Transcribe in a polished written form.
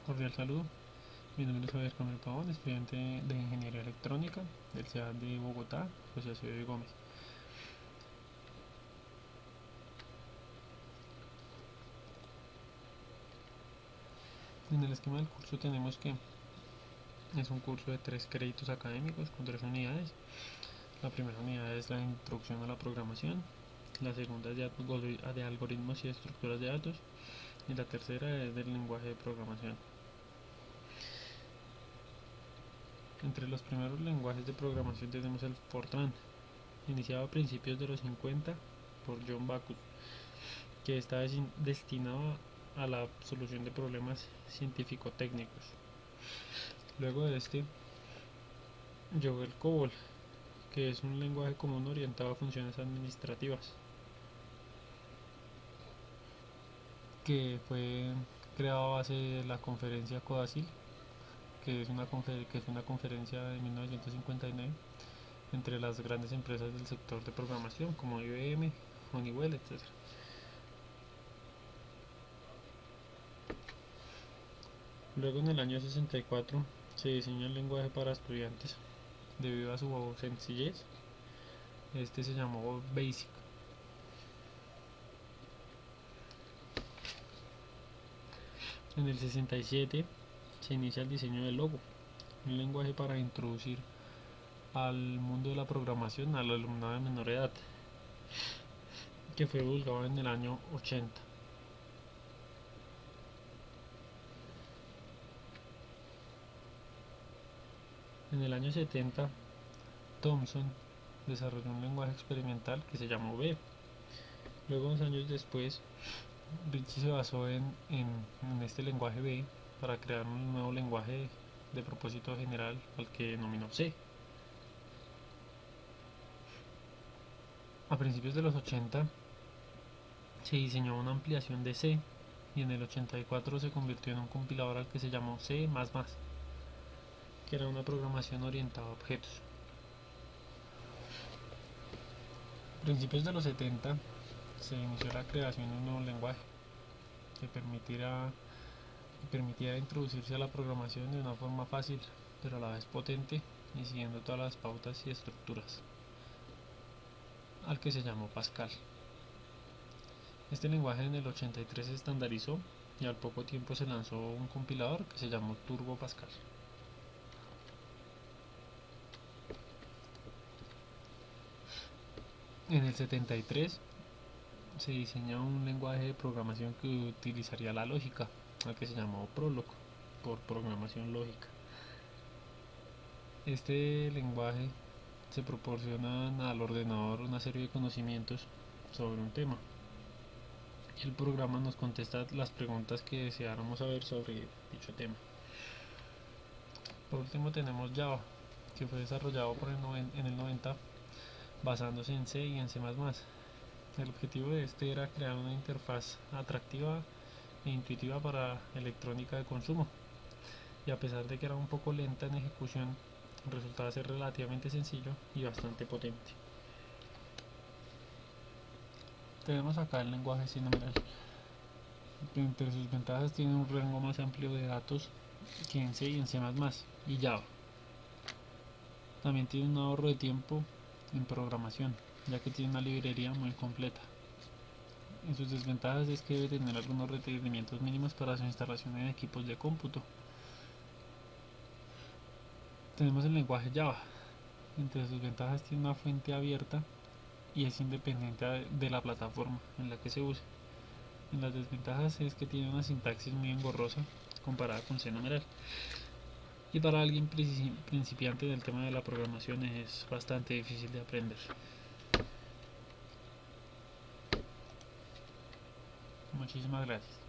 Cordial saludo, mi nombre es Javier Camilo Pavón, estudiante de Ingeniería Electrónica del CEA de Bogotá, José Acevedo Gómez. En el esquema del curso tenemos que es un curso de 3 créditos académicos con 3 unidades. La primera unidad es la introducción a la programación, la segunda es de algoritmos y estructuras de datos y la tercera es del lenguaje de programación. Entre los primeros lenguajes de programación tenemos el Fortran, iniciado a principios de los 50 por John Backus, que está destinado a la solución de problemas científico-técnicos. Luego de este llegó el COBOL, que es un lenguaje común orientado a funciones administrativas, que fue creado a base de la conferencia Codacil, que es una conferencia de 1959 entre las grandes empresas del sector de programación como IBM, Honeywell, etc. Luego en el año 64 se diseñó el lenguaje para estudiantes debido a su sencillez. Este se llamó BASIC. En el 67 se inicia el diseño del logo, un lenguaje para introducir al mundo de la programación al alumnado de menor edad, que fue divulgado en el año 80. En el año 70, Thomson desarrolló un lenguaje experimental que se llamó B. Luego, unos años después, Ritchie se basó en este lenguaje B para crear un nuevo lenguaje de propósito general al que denominó C. A principios de los 80 se diseñó una ampliación de C y en el 84 se convirtió en un compilador al que se llamó C++, que era una programación orientada a objetos. A principios de los 70 se inició la creación de un nuevo lenguaje que permitiera introducirse a la programación de una forma fácil, pero a la vez potente y siguiendo todas las pautas y estructuras, al que se llamó Pascal. Este lenguaje en el 83 se estandarizó y al poco tiempo se lanzó un compilador que se llamó Turbo Pascal. En el 73 se diseñó un lenguaje de programación que utilizaría la lógica, al que se llamó Prolog, por programación lógica. Este lenguaje se proporciona al ordenador una serie de conocimientos sobre un tema. El programa nos contesta las preguntas que deseáramos saber sobre dicho tema. Por último tenemos Java, que fue desarrollado en el 90 basándose en C y en C++. El objetivo de este era crear una interfaz atractiva e intuitiva para electrónica de consumo, y a pesar de que era un poco lenta en ejecución, resultaba ser relativamente sencillo y bastante potente. Tenemos acá el lenguaje sin numeral. Entre sus ventajas tiene un rango más amplio de datos que en C y en C++ y Java. También tiene un ahorro de tiempo en programación, ya que tiene una librería muy completa. En sus desventajas es que debe tener algunos requerimientos mínimos para su instalación en equipos de cómputo. Tenemos el lenguaje Java. Entre sus ventajas tiene una fuente abierta y es independiente de la plataforma en la que se use. En las desventajas es que tiene una sintaxis muy engorrosa comparada con C numeral. Y para alguien principiante en el tema de la programación es bastante difícil de aprender. Muchísimas gracias.